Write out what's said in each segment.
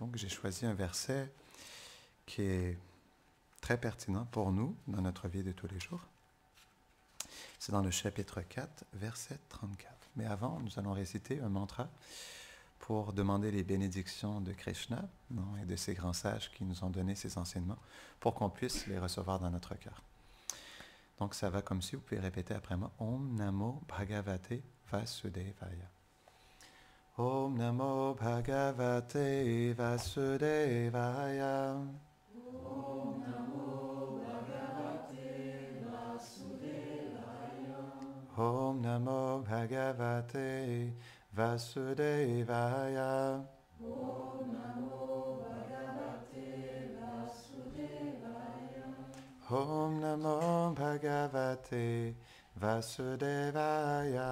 Donc j'ai choisi un verset qui est très pertinent pour nous dans notre vie de tous les jours. C'est dans le chapitre 4, verset 34. Mais avant, nous allons réciter un mantra pour demander les bénédictions de Krishna et de ces grands sages qui nous ont donné ces enseignements pour qu'on puisse les recevoir dans notre cœur. Donc ça va comme si, vous pouvez répéter après moi. Om Namo Bhagavate Vasudevaya. Om Namo Bhagavate Vasudevaya. Om Namo Bhagavate Vasudevaya. Om Namo Bhagavate Vasudevaya. Om Namo Bhagavate Vasudevaya. Om Namo Bhagavate Vasudevaya.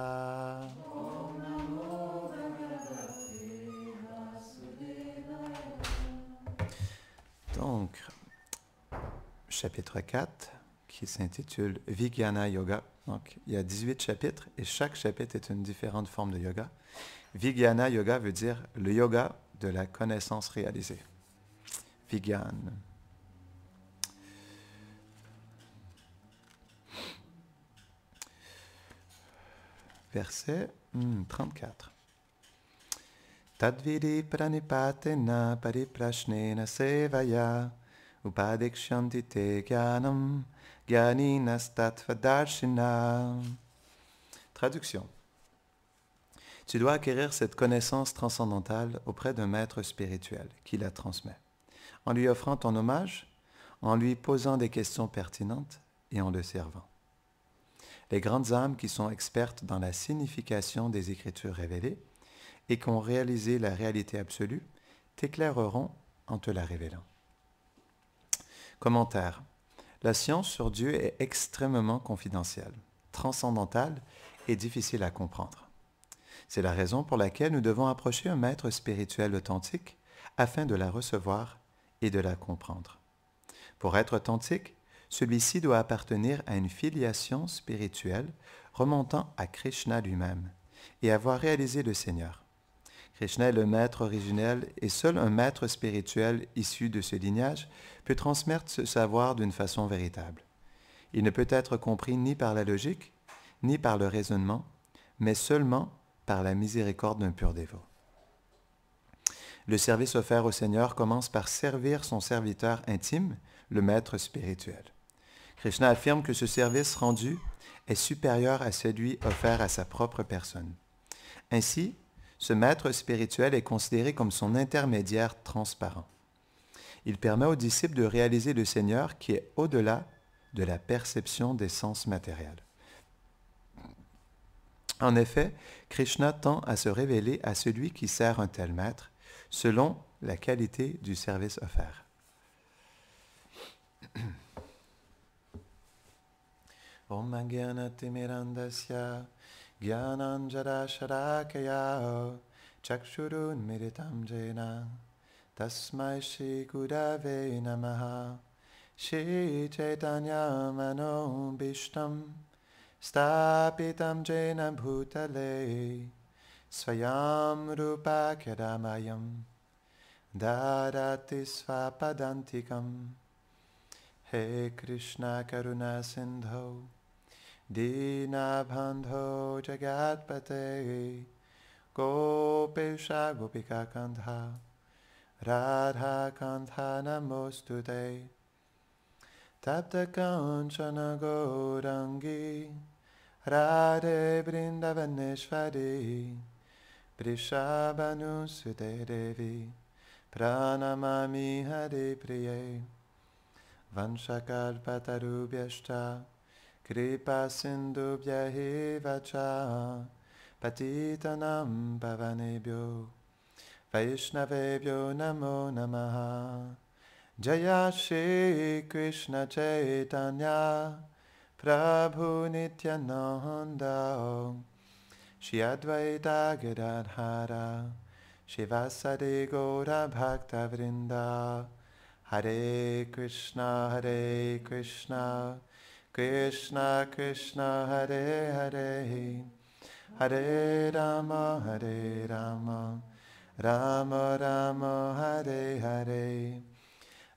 Om Namo Bhagavate Vasudevaya. Donc, chapitre 4, qui s'intitule Vijnana Yoga. Donc, il y a 18 chapitres et chaque chapitre est une différente forme de yoga. Vijnana Yoga veut dire le yoga de la connaissance réalisée. Vijnana. Verset 34. Tadvidi pranipatena pariprashnena sevaya upadikshanti te jnanam jnaninas tattvadarshina. Traduction. Tu dois acquérir cette connaissance transcendantale auprès d'un maître spirituel qui la transmet, en lui offrant ton hommage, en lui posant des questions pertinentes et en le servant. Les grandes âmes qui sont expertes dans la signification des Écritures révélées et qui ont réalisé la réalité absolue t'éclaireront en te la révélant. Commentaire. La science sur Dieu est extrêmement confidentielle, transcendantale et difficile à comprendre. C'est la raison pour laquelle nous devons approcher un maître spirituel authentique afin de la recevoir et de la comprendre. Pour être authentique, celui-ci doit appartenir à une filiation spirituelle remontant à Krishna lui-même et avoir réalisé le Seigneur. Krishna est le maître originel et seul un maître spirituel issu de ce lignage peut transmettre ce savoir d'une façon véritable. Il ne peut être compris ni par la logique, ni par le raisonnement, mais seulement par la miséricorde d'un pur dévot. Le service offert au Seigneur commence par servir son serviteur intime, le maître spirituel. Krishna affirme que ce service rendu est supérieur à celui offert à sa propre personne. Ainsi, ce maître spirituel est considéré comme son intermédiaire transparent. Il permet aux disciples de réaliser le Seigneur qui est au-delà de la perception des sens matériels. En effet, Krishna tend à se révéler à celui qui sert un tel maître, selon la qualité du service offert. Om Jnanatimirandasya Jnananjana Sharakaya Chakshurun Miritam Jena Tasmai Shri Gurave Namaha Shri Chaitanya Mano Bhishtam Stapitam Jena Bhutale Swayam Rupa Kadamayam Dadati Svapadantikam He Krishna Karuna Sindho Dinabandho Jagatpate Gopesha Gopika Kandha Radha Kandha Namostute Tapta Kanchana Gaurangi Radhe Vrindavaneshwari Prishabhanusute Devi Pranamami Hare Priye Vanshakalpatarubhyashta Kripa Sindhubhya Cha Patitanam Pavanebhyo Vaishnavebhyo Namo Namaha Jaya Shri Krishna Chaitanya Prabhu Nityananda Shri Advaita Gadadhara Shivasade Gaura Bhakta Vrinda Hare Krishna Krishna Krishna Hare Hare Hare Rama Rama Rama Hare Hare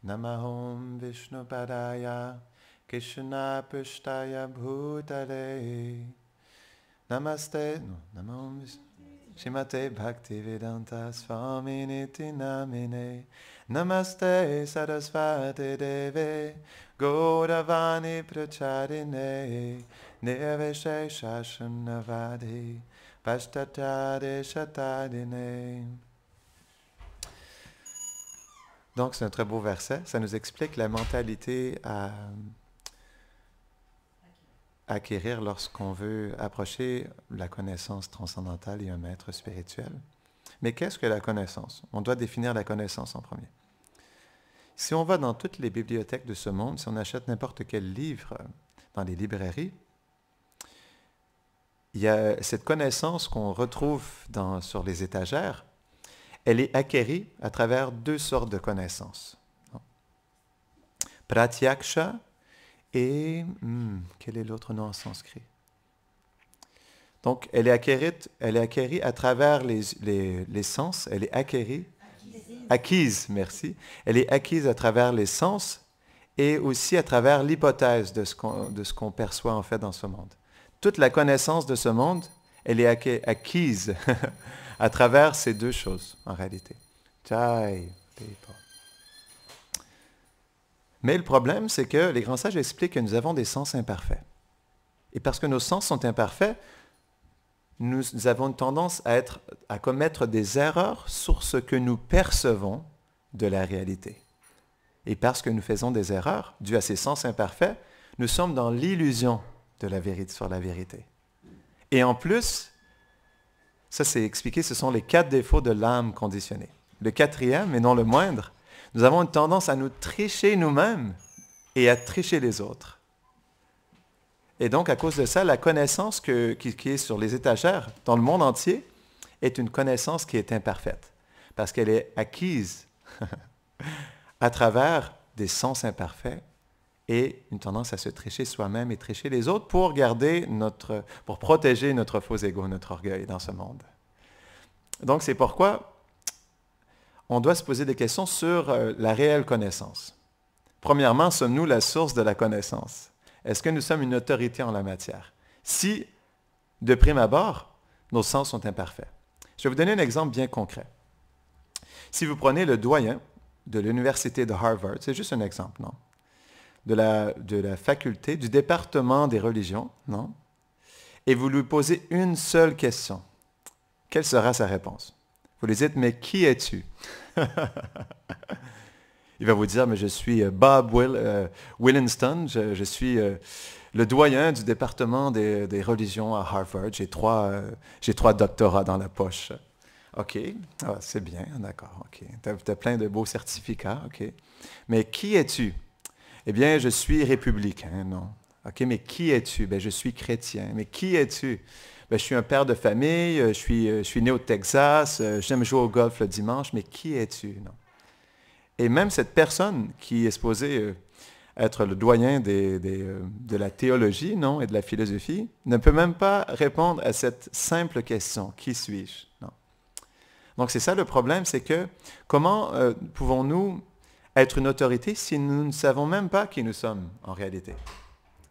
Namahom Vishnupadaya Krishna Prishtaya Bhutale Namaste Namahom Shrimate Bhaktivedanta Swaminiti Namine Namaste Sarasvati Deve Gauravani Pracharine Nirveshe Shashanavadi Pashtatade Shatadine. Donc, c'est un très beau verset. Ça nous explique la mentalité à acquérir lorsqu'on veut approcher la connaissance transcendantale et un maître spirituel. Mais qu'est-ce que la connaissance? On doit définir la connaissance en premier. Si on va dans toutes les bibliothèques de ce monde, si on achète n'importe quel livre dans les librairies, il y a cette connaissance qu'on retrouve sur les étagères, elle est acquérie à travers deux sortes de connaissances. Pratyaksha et... quel est l'autre nom en sanskrit? Donc, elle est acquérie à travers les sens, elle est acquise, merci. Elle est acquise à travers les sens et aussi à travers l'hypothèse de ce qu'on perçoit en fait dans ce monde. Toute la connaissance de ce monde, elle est acquise à travers ces deux choses, en réalité. Mais le problème, c'est que les grands sages expliquent que nous avons des sens imparfaits. Et parce que nos sens sont imparfaits, nous avons une tendance à commettre des erreurs sur ce que nous percevons de la réalité. Et parce que nous faisons des erreurs, dues à ces sens imparfaits, nous sommes dans l'illusion de la vérité sur la vérité. Et en plus, ça c'est expliqué, ce sont les 4 défauts de l'âme conditionnée. Le 4e, et non le moindre, nous avons une tendance à nous tricher nous-mêmes et à tricher les autres. Et donc, à cause de ça, la connaissance qui est sur les étagères dans le monde entier est une connaissance qui est imparfaite, parce qu'elle est acquise à travers des sens imparfaits et une tendance à se tricher soi-même et tricher les autres pour protéger notre faux ego, notre orgueil dans ce monde. Donc, c'est pourquoi on doit se poser des questions sur la réelle connaissance. Premièrement, sommes-nous la source de la connaissance? Est-ce que nous sommes une autorité en la matière? Si, de prime abord, nos sens sont imparfaits. Je vais vous donner un exemple bien concret. Si vous prenez le doyen de l'université de Harvard, c'est juste un exemple, non? De la faculté, du département des religions, non? Et vous lui posez une seule question. Quelle sera sa réponse? Vous lui dites, mais qui es-tu? Il va vous dire, mais je suis Bob Willinston, je suis le doyen du département des religions à Harvard. J'ai trois doctorats dans la poche. OK, c'est bien, d'accord, OK. Tu as plein de beaux certificats, OK. Mais qui es-tu? Eh bien, je suis républicain, non. OK, mais qui es-tu? Ben, je suis chrétien. Mais qui es-tu? Ben, je suis un père de famille, je suis né au Texas, j'aime jouer au golf le dimanche, mais qui es-tu? Non. Et même cette personne qui est supposée être le doyen de la théologie, non, et de la philosophie, ne peut même pas répondre à cette simple question, qui suis-je? Non. Donc c'est ça le problème, c'est que comment pouvons-nous être une autorité si nous ne savons même pas qui nous sommes en réalité?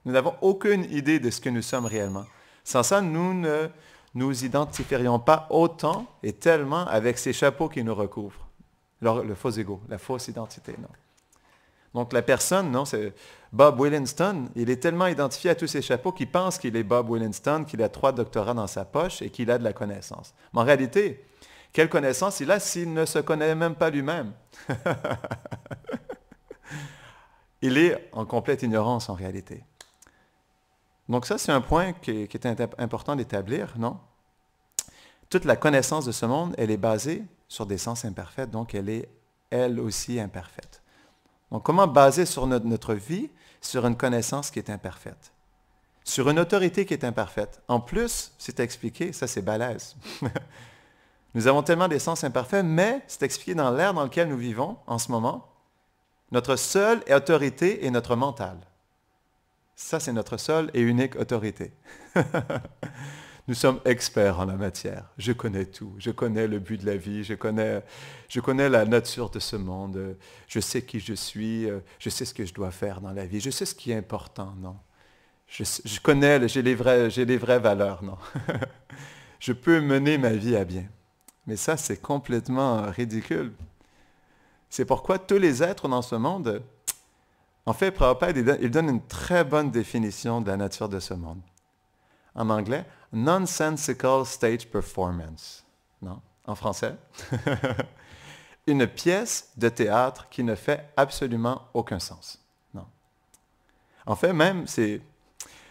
Nous n'avons aucune idée de ce que nous sommes réellement. Sans ça, nous ne nous identifierions pas autant et tellement avec ces chapeaux qui nous recouvrent. Le faux ego, la fausse identité, non. Donc la personne, non, c'est Bob Willinston, il est tellement identifié à tous ces chapeaux qu'il pense qu'il est Bob Willinston, qu'il a 3 doctorats dans sa poche et qu'il a de la connaissance. Mais en réalité, quelle connaissance il a s'il ne se connaît même pas lui-même? Il est en complète ignorance en réalité. Donc ça, c'est un point qui est important d'établir, non? Toute la connaissance de ce monde, elle est basée sur des sens imparfaits, donc elle est, elle aussi, imparfaite. Donc comment baser sur notre vie sur une connaissance qui est imparfaite? Sur une autorité qui est imparfaite. En plus, c'est expliqué, ça c'est balèze. Nous avons tellement des sens imparfaits, mais c'est expliqué dans l'ère dans lequel nous vivons en ce moment. Notre seule autorité est notre mental. Ça, c'est notre seule et unique autorité. Nous sommes experts en la matière. Je connais tout. Je connais le but de la vie. Je connais la nature de ce monde. Je sais qui je suis. Je sais ce que je dois faire dans la vie. Je sais ce qui est important, non? Je connais, j'ai les vraies valeurs, non? Je peux mener ma vie à bien. Mais ça, c'est complètement ridicule. C'est pourquoi tous les êtres dans ce monde, en fait, Prabhupada, il donne une très bonne définition de la nature de ce monde. En anglais, nonsensical stage performance. Non? En français, une pièce de théâtre qui ne fait absolument aucun sens. Non? En fait, même,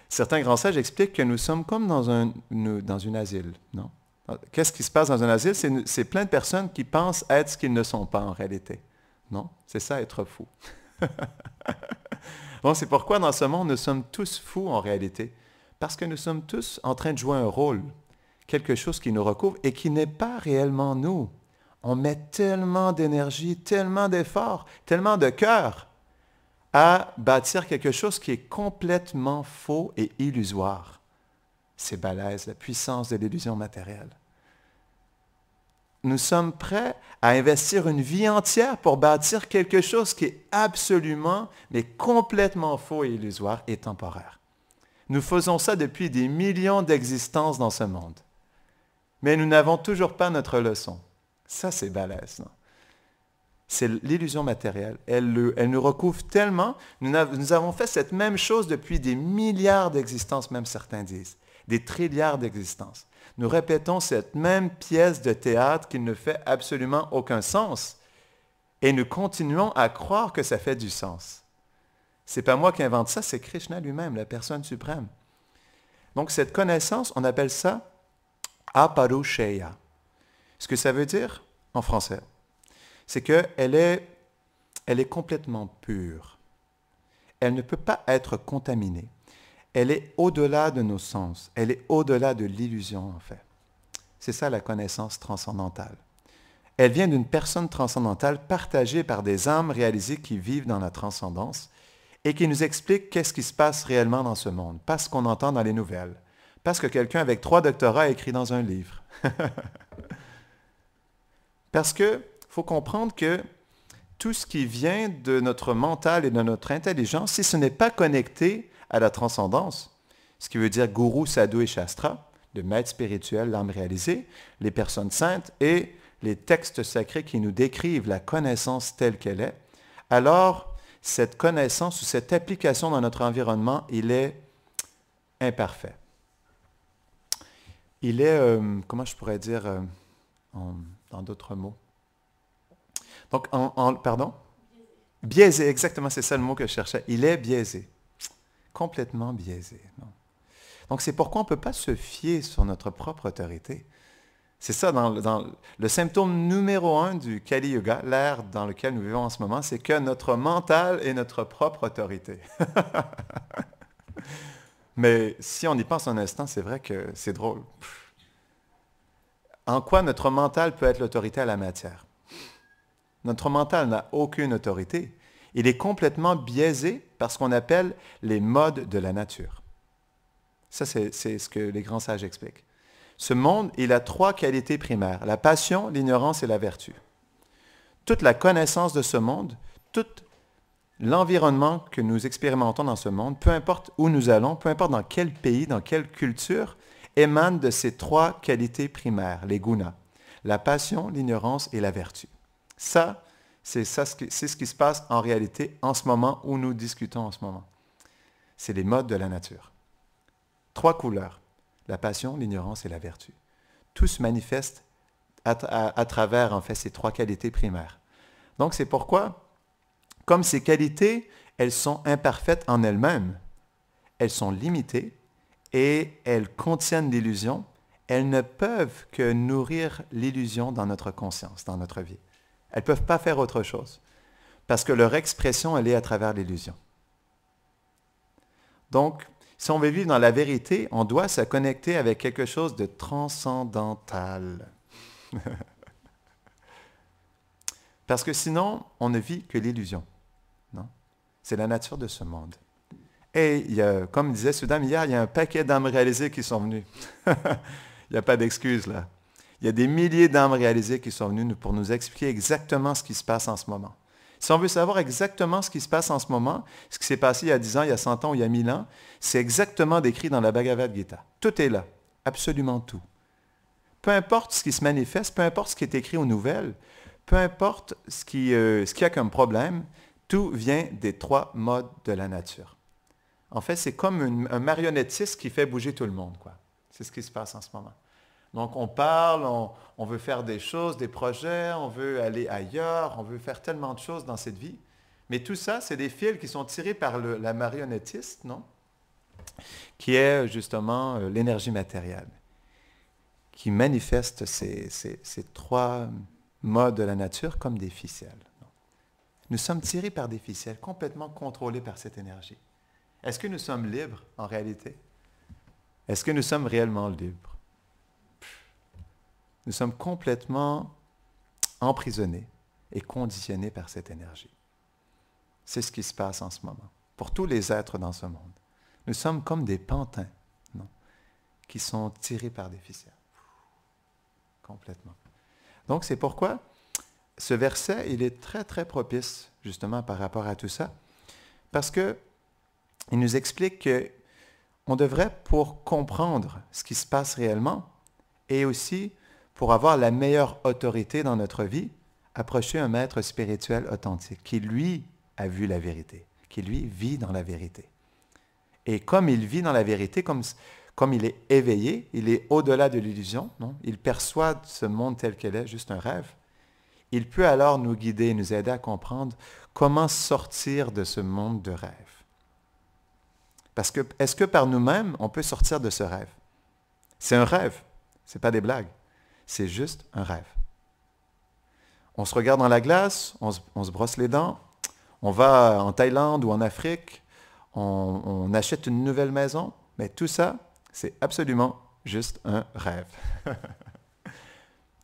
certains grands sages expliquent que nous sommes comme dans une asile. Non? Qu'est-ce qui se passe dans un asile? C'est plein de personnes qui pensent être ce qu'ils ne sont pas en réalité. Non? C'est ça, être fou. Bon, c'est pourquoi dans ce monde, nous sommes tous fous en réalité. Parce que nous sommes tous en train de jouer un rôle, quelque chose qui nous recouvre et qui n'est pas réellement nous. On met tellement d'énergie, tellement d'efforts, tellement de cœur à bâtir quelque chose qui est complètement faux et illusoire. C'est balèze, la puissance de l'illusion matérielle. Nous sommes prêts à investir une vie entière pour bâtir quelque chose qui est absolument, mais complètement faux et illusoire et temporaire. Nous faisons ça depuis des millions d'existences dans ce monde. Mais nous n'avons toujours pas notre leçon. Ça, c'est balèze, non? C'est l'illusion matérielle. Elle nous recouvre tellement. Nous avons fait cette même chose depuis des milliards d'existences, même certains disent. Des trilliards d'existences. Nous répétons cette même pièce de théâtre qui ne fait absolument aucun sens. Et nous continuons à croire que ça fait du sens. C'est pas moi qui invente ça, c'est Krishna lui-même, la personne suprême. Donc cette connaissance, on appelle ça aparusheya. Ce que ça veut dire en français, c'est qu'elle est complètement pure. Elle ne peut pas être contaminée. Elle est au-delà de nos sens. Elle est au-delà de l'illusion, en fait. C'est ça la connaissance transcendantale. Elle vient d'une personne transcendantale partagée par des âmes réalisées qui vivent dans la transcendance et qui nous expliquent qu'est-ce qui se passe réellement dans ce monde, pas ce qu'on entend dans les nouvelles, pas ce que quelqu'un avec 3 doctorats a écrit dans un livre. Parce qu'il faut comprendre que tout ce qui vient de notre mental et de notre intelligence, si ce n'est pas connecté à la transcendance, ce qui veut dire gourou, sadhu et shastra, le maître spirituel, l'âme réalisée, les personnes saintes et les textes sacrés qui nous décrivent la connaissance telle qu'elle est, alors cette connaissance ou cette application dans notre environnement, il est imparfait. Il est, comment je pourrais dire dans d'autres mots? Donc, pardon? Biaisé, exactement, c'est ça le mot que je cherchais. Il est biaisé. Complètement biaisé. Non? Donc, c'est pourquoi on ne peut pas se fier sur notre propre autorité. C'est ça, dans le symptôme numéro 1 du Kali Yuga, l'ère dans lequel nous vivons en ce moment, c'est que notre mental est notre propre autorité. Mais si on y pense un instant, c'est vrai que c'est drôle. En quoi notre mental peut être l'autorité à la matière? Notre mental n'a aucune autorité. Il est complètement biaisé par ce qu'on appelle les modes de la nature. Ça, c'est ce que les grands sages expliquent. Ce monde, il a 3 qualités primaires, la passion, l'ignorance et la vertu. Toute la connaissance de ce monde, tout l'environnement que nous expérimentons dans ce monde, peu importe où nous allons, peu importe dans quel pays, dans quelle culture, émane de ces 3 qualités primaires, les gunas, la passion, l'ignorance et la vertu. Ça, c'est ce qui se passe en réalité en ce moment où nous discutons en ce moment. C'est les modes de la nature. 3 couleurs, la passion, l'ignorance et la vertu. Tout se manifeste à travers, en fait, ces 3 qualités primaires. Donc, c'est pourquoi, comme ces qualités, elles sont imparfaites en elles-mêmes, elles sont limitées et elles contiennent l'illusion, elles ne peuvent que nourrir l'illusion dans notre conscience, dans notre vie. Elles ne peuvent pas faire autre chose, parce que leur expression, elle est à travers l'illusion. Donc, si on veut vivre dans la vérité, on doit se connecter avec quelque chose de transcendantal. Parce que sinon, on ne vit que l'illusion. Non? C'est la nature de ce monde. Et il y a, comme disait Sudam hier, il y a un paquet d'âmes réalisées qui sont venues. Il n'y a pas d'excuse là. Il y a des milliers d'âmes réalisées qui sont venues pour nous expliquer exactement ce qui se passe en ce moment. Si on veut savoir exactement ce qui se passe en ce moment, ce qui s'est passé il y a 10 ans, il y a 100 ans ou il y a 1000 ans, c'est exactement décrit dans la Bhagavad Gita. Tout est là. Absolument tout. Peu importe ce qui se manifeste, peu importe ce qui est écrit aux nouvelles, peu importe ce qu'il y a comme problème, tout vient des 3 modes de la nature. En fait, c'est comme un marionnettiste qui fait bouger tout le monde, quoi. C'est ce qui se passe en ce moment. Donc, on parle, on veut faire des choses, des projets, on veut aller ailleurs, on veut faire tellement de choses dans cette vie. Mais tout ça, c'est des fils qui sont tirés par la marionnettiste, non? Qui est justement l'énergie matérielle, qui manifeste ces 3 modes de la nature comme des ficelles. Nous sommes tirés par des ficelles, complètement contrôlés par cette énergie. Est-ce que nous sommes libres en réalité? Est-ce que nous sommes réellement libres? Nous sommes complètement emprisonnés et conditionnés par cette énergie. C'est ce qui se passe en ce moment, pour tous les êtres dans ce monde. Nous sommes comme des pantins, non, qui sont tirés par des ficelles. Complètement. Donc, c'est pourquoi ce verset, il est très, très propice, justement, par rapport à tout ça, parce qu'il nous explique qu'on devrait, pour comprendre ce qui se passe réellement, et aussi pour avoir la meilleure autorité dans notre vie, approcher un maître spirituel authentique, qui, lui, a vu la vérité, qui, lui, vit dans la vérité. Et comme il vit dans la vérité, comme il est éveillé, il est au-delà de l'illusion, non? Il perçoit ce monde tel qu'il est, juste un rêve. Il peut alors nous guider, nous aider à comprendre comment sortir de ce monde de rêve. Parce que, est-ce que par nous-mêmes, on peut sortir de ce rêve? C'est un rêve, ce n'est pas des blagues. C'est juste un rêve. On se regarde dans la glace, on se brosse les dents, on va en Thaïlande ou en Afrique, on achète une nouvelle maison, mais tout ça, c'est absolument juste un rêve.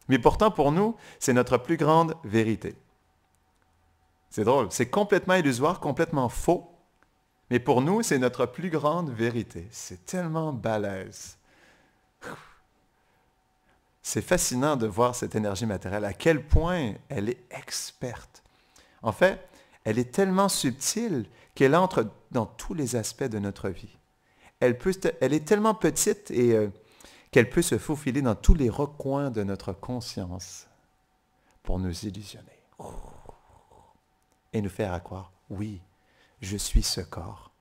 Mais pourtant, pour nous, c'est notre plus grande vérité. C'est drôle, c'est complètement illusoire, complètement faux, mais pour nous, c'est notre plus grande vérité. C'est tellement balèze. C'est fascinant de voir cette énergie matérielle, à quel point elle est experte. En fait, elle est tellement subtile qu'elle entre dans tous les aspects de notre vie. Elle est tellement petite et qu'elle peut se faufiler dans tous les recoins de notre conscience pour nous illusionner. Et nous faire croire, oui, je suis ce corps,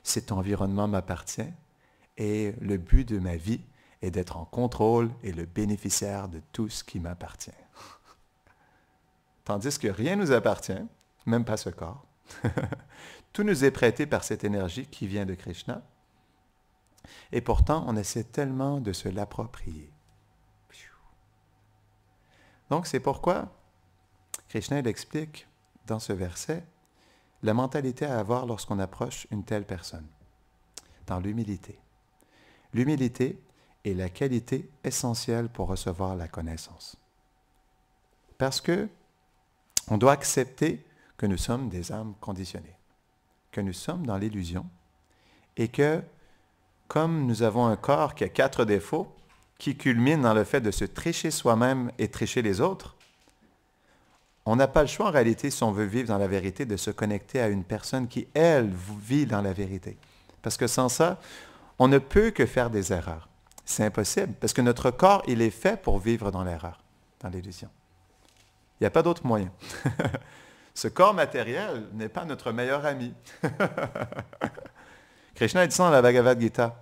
cet environnement m'appartient et le but de ma vie est d'être en contrôle et le bénéficiaire de tout ce qui m'appartient. Tandis que rien ne nous appartient, même pas ce corps. Tout nous est prêté par cette énergie qui vient de Krishna. Et pourtant, on essaie tellement de se l'approprier. Donc, c'est pourquoi Krishna explique dans ce verset la mentalité à avoir lorsqu'on approche une telle personne, dans l'humilité. L'humilité est la qualité essentielle pour recevoir la connaissance. Parce que on doit accepter que nous sommes des âmes conditionnées, que nous sommes dans l'illusion et que, comme nous avons un corps qui a 4 défauts, qui culminent dans le fait de se tricher soi-même et tricher les autres, on n'a pas le choix en réalité, si on veut vivre dans la vérité, de se connecter à une personne qui, elle, vit dans la vérité. Parce que sans ça, on ne peut que faire des erreurs. C'est impossible, parce que notre corps, il est fait pour vivre dans l'erreur, dans l'illusion. Il n'y a pas d'autre moyen. Ce corps matériel n'est pas notre meilleur ami. Krishna dit ça dans la Bhagavad Gita,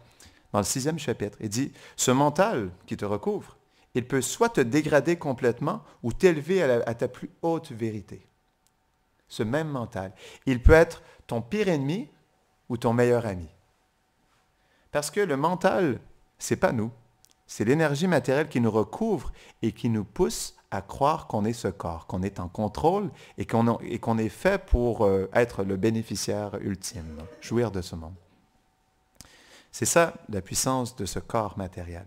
dans le 6e chapitre. Il dit, ce mental qui te recouvre, il peut soit te dégrader complètement ou t'élever à ta plus haute vérité. Ce même mental. Il peut être ton pire ennemi ou ton meilleur ami. Parce que le mental, c'est pas nous. C'est l'énergie matérielle qui nous recouvre et qui nous pousse à croire qu'on est ce corps, qu'on est en contrôle et qu'on est fait pour être le bénéficiaire ultime, jouir de ce monde. C'est ça la puissance de ce corps matériel.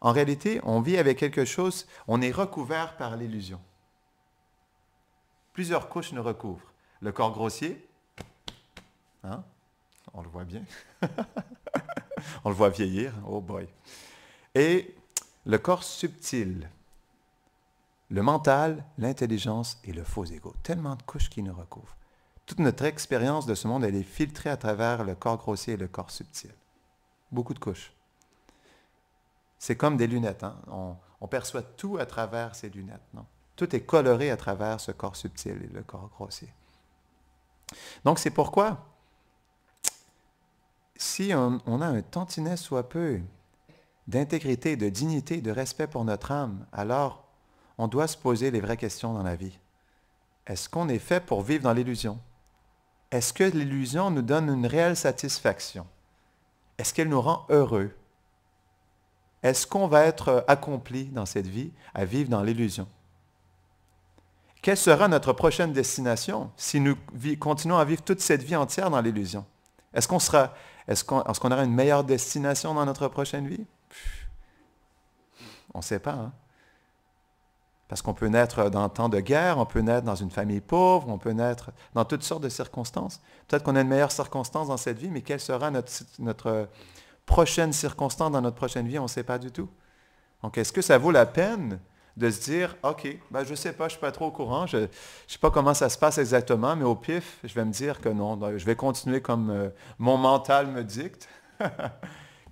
En réalité, on vit avec quelque chose, on est recouvert par l'illusion. Plusieurs couches nous recouvrent. Le corps grossier, hein? on le voit bien. On le voit vieillir, oh boy. Et le corps subtil, le mental, l'intelligence et le faux ego. Tellement de couches qui nous recouvrent. Toute notre expérience de ce monde, elle est filtrée à travers le corps grossier et le corps subtil. Beaucoup de couches. C'est comme des lunettes. Hein? On perçoit tout à travers ces lunettes. Non? Tout est coloré à travers ce corps subtil et le corps grossier. Donc, c'est pourquoi, si on a un tantinet soit peu d'intégrité, de dignité, de respect pour notre âme, alors on doit se poser les vraies questions dans la vie. Est-ce qu'on est fait pour vivre dans l'illusion? Est-ce que l'illusion nous donne une réelle satisfaction? Est-ce qu'elle nous rend heureux? Est-ce qu'on va être accompli dans cette vie à vivre dans l'illusion? Quelle sera notre prochaine destination si nous continuons à vivre toute cette vie entière dans l'illusion? Est-ce qu'on aura une meilleure destination dans notre prochaine vie? On ne sait pas, hein? Parce qu'on peut naître dans un temps de guerre, on peut naître dans une famille pauvre, on peut naître dans toutes sortes de circonstances. Peut-être qu'on a une meilleure circonstance dans cette vie, mais quelle sera notre prochaine circonstance dans notre prochaine vie? On ne sait pas du tout. Donc, est-ce que ça vaut la peine de se dire, OK, je ne sais pas, je ne suis pas trop au courant, je ne sais pas comment ça se passe exactement, mais au pif, je vais me dire que non, je vais continuer comme mon mental me dicte,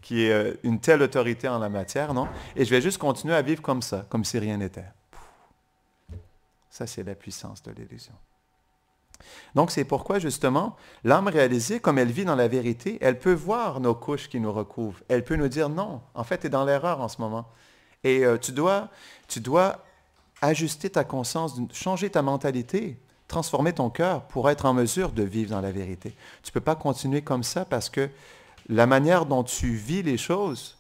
qui est une telle autorité en la matière, non? Et je vais juste continuer à vivre comme ça, comme si rien n'était. Ça, c'est la puissance de l'illusion. Donc, c'est pourquoi, justement, l'âme réalisée, comme elle vit dans la vérité, elle peut voir nos couches qui nous recouvrent. Elle peut nous dire, non, en fait, tu es dans l'erreur en ce moment. Et tu dois ajuster ta conscience, changer ta mentalité, transformer ton cœur pour être en mesure de vivre dans la vérité. Tu ne peux pas continuer comme ça parce que la manière dont tu vis les choses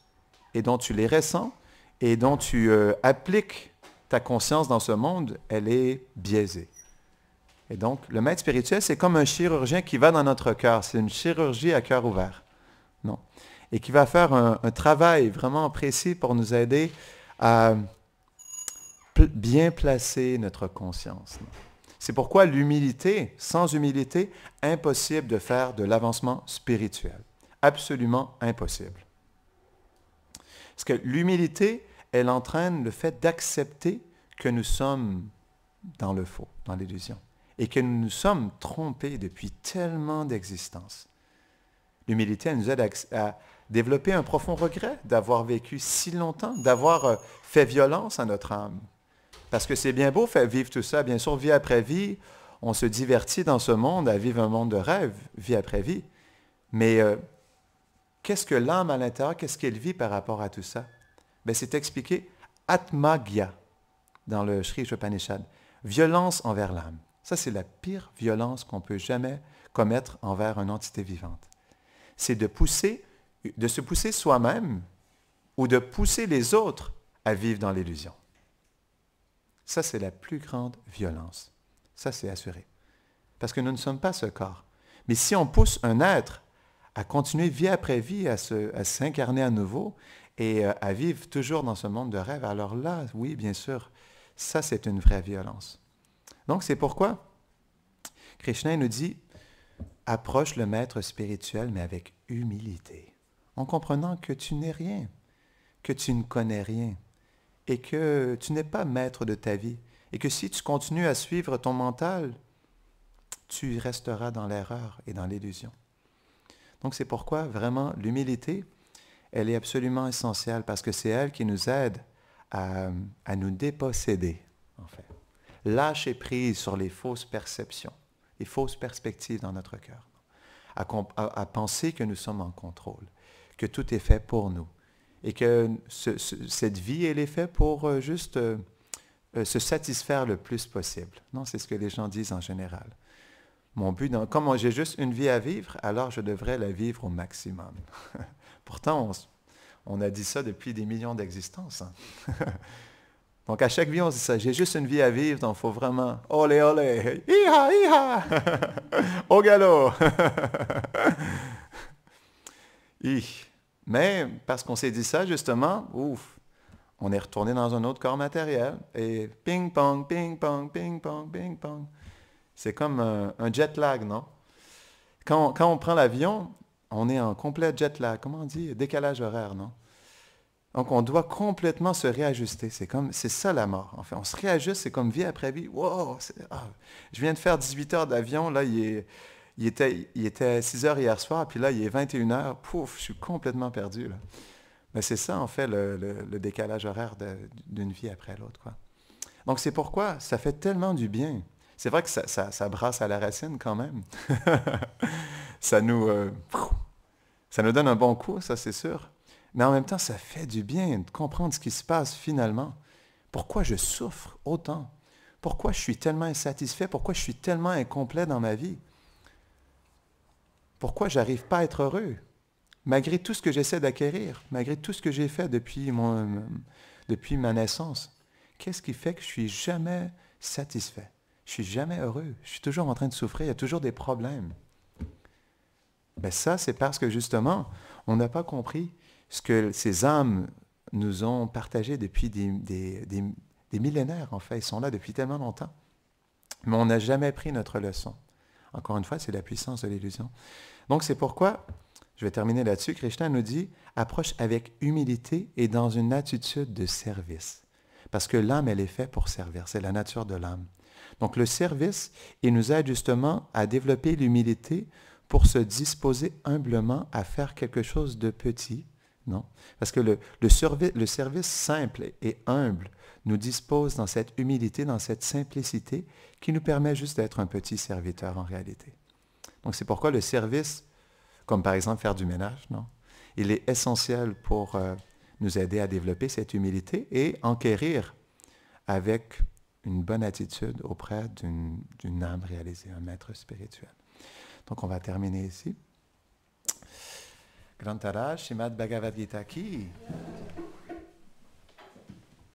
et dont tu les ressens et dont tu appliques ta conscience dans ce monde, elle est biaisée. Et donc, le maître spirituel, c'est comme un chirurgien qui va dans notre cœur. C'est une chirurgie à cœur ouvert. Non. Et qui va faire un travail vraiment précis pour nous aider à bien placer notre conscience. C'est pourquoi l'humilité, sans humilité, impossible de faire de l'avancement spirituel. Absolument impossible. Parce que l'humilité, elle entraîne le fait d'accepter que nous sommes dans le faux, dans l'illusion, et que nous nous sommes trompés depuis tellement d'existences. L'humilité, elle nous aide à développer un profond regret d'avoir vécu si longtemps, d'avoir fait violence à notre âme. Parce que c'est bien beau faire vivre tout ça, bien sûr, vie après vie, on se divertit dans ce monde à vivre un monde de rêve, vie après vie. Mais qu'est-ce que l'âme à l'intérieur, qu'est-ce qu'elle vit par rapport à tout ça? Bien, c'est expliqué Atmagya dans le Sri Upanishad. Violence envers l'âme. Ça, c'est la pire violence qu'on peut jamais commettre envers une entité vivante. C'est de se pousser soi-même ou de pousser les autres à vivre dans l'illusion. Ça, c'est la plus grande violence. Ça, c'est assuré. Parce que nous ne sommes pas ce corps. Mais si on pousse un être à continuer vie après vie, à s'incarner à nouveau et à vivre toujours dans ce monde de rêve, alors là, oui, bien sûr, ça, c'est une vraie violence. Donc, c'est pourquoi Krishna nous dit, approche le maître spirituel, mais avec humilité, en comprenant que tu n'es rien, que tu ne connais rien, et que tu n'es pas maître de ta vie, et que si tu continues à suivre ton mental, tu resteras dans l'erreur et dans l'illusion. Donc, c'est pourquoi, vraiment, l'humilité, elle est absolument essentielle, parce que c'est elle qui nous aide à nous déposséder, en fait. Lâcher prise sur les fausses perceptions, les fausses perspectives dans notre cœur, à penser que nous sommes en contrôle, que tout est fait pour nous, et que cette vie, elle est faite pour juste se satisfaire le plus possible. Non, c'est ce que les gens disent en général. Mon but, comme j'ai juste une vie à vivre, alors je devrais la vivre au maximum. Pourtant, on a dit ça depuis des millions d'existences. Hein? Donc, à chaque vie, on se dit ça. J'ai juste une vie à vivre, donc il faut vraiment... Olé, olé! Iha, iha! Au galop! Mais, parce qu'on s'est dit ça, justement, ouf, on est retourné dans un autre corps matériel. Et ping-pong, ping-pong, ping-pong, ping-pong. C'est comme un jet lag, non? Quand on prend l'avion, on est en complet jet lag, comment on dit? Décalage horaire, non? Donc, on doit complètement se réajuster. C'est ça la mort. En fait, on se réajuste, c'est comme vie après vie. Wow! Je viens de faire 18 heures d'avion, là, il était 6 heures hier soir, puis là, il est 21 heures. Pouf, je suis complètement perdu, là. Mais c'est ça, en fait, le décalage horaire d'une vie après l'autre, quoi. Donc, c'est pourquoi ça fait tellement du bien. C'est vrai que ça brasse à la racine quand même. ça nous donne un bon coup, ça c'est sûr. Mais en même temps, ça fait du bien de comprendre ce qui se passe finalement. Pourquoi je souffre autant? Pourquoi je suis tellement insatisfait? Pourquoi je suis tellement incomplet dans ma vie? Pourquoi je n'arrive pas à être heureux? Malgré tout ce que j'essaie d'acquérir, malgré tout ce que j'ai fait depuis ma naissance, qu'est-ce qui fait que je ne suis jamais satisfait? Je ne suis jamais heureux. Je suis toujours en train de souffrir. Il y a toujours des problèmes. Ben ça, c'est parce que justement, on n'a pas compris ce que ces âmes nous ont partagé depuis des millénaires, en fait. Ils sont là depuis tellement longtemps. Mais on n'a jamais pris notre leçon. Encore une fois, c'est la puissance de l'illusion. Donc, c'est pourquoi, je vais terminer là-dessus, Krishna nous dit, approche avec humilité et dans une attitude de service. Parce que l'âme, elle est faite pour servir. C'est la nature de l'âme. Donc, le service, il nous aide justement à développer l'humilité pour se disposer humblement à faire quelque chose de petit, non? Parce que le service simple et humble nous dispose dans cette humilité, dans cette simplicité qui nous permet juste d'être un petit serviteur en réalité. Donc, c'est pourquoi le service, comme par exemple faire du ménage, non? Il est essentiel pour nous aider à développer cette humilité et enquérir avec une bonne attitude auprès d'une âme réalisée, un maître spirituel. Donc, on va terminer ici. Grantaraj, Srimad Bhagavad Gita ki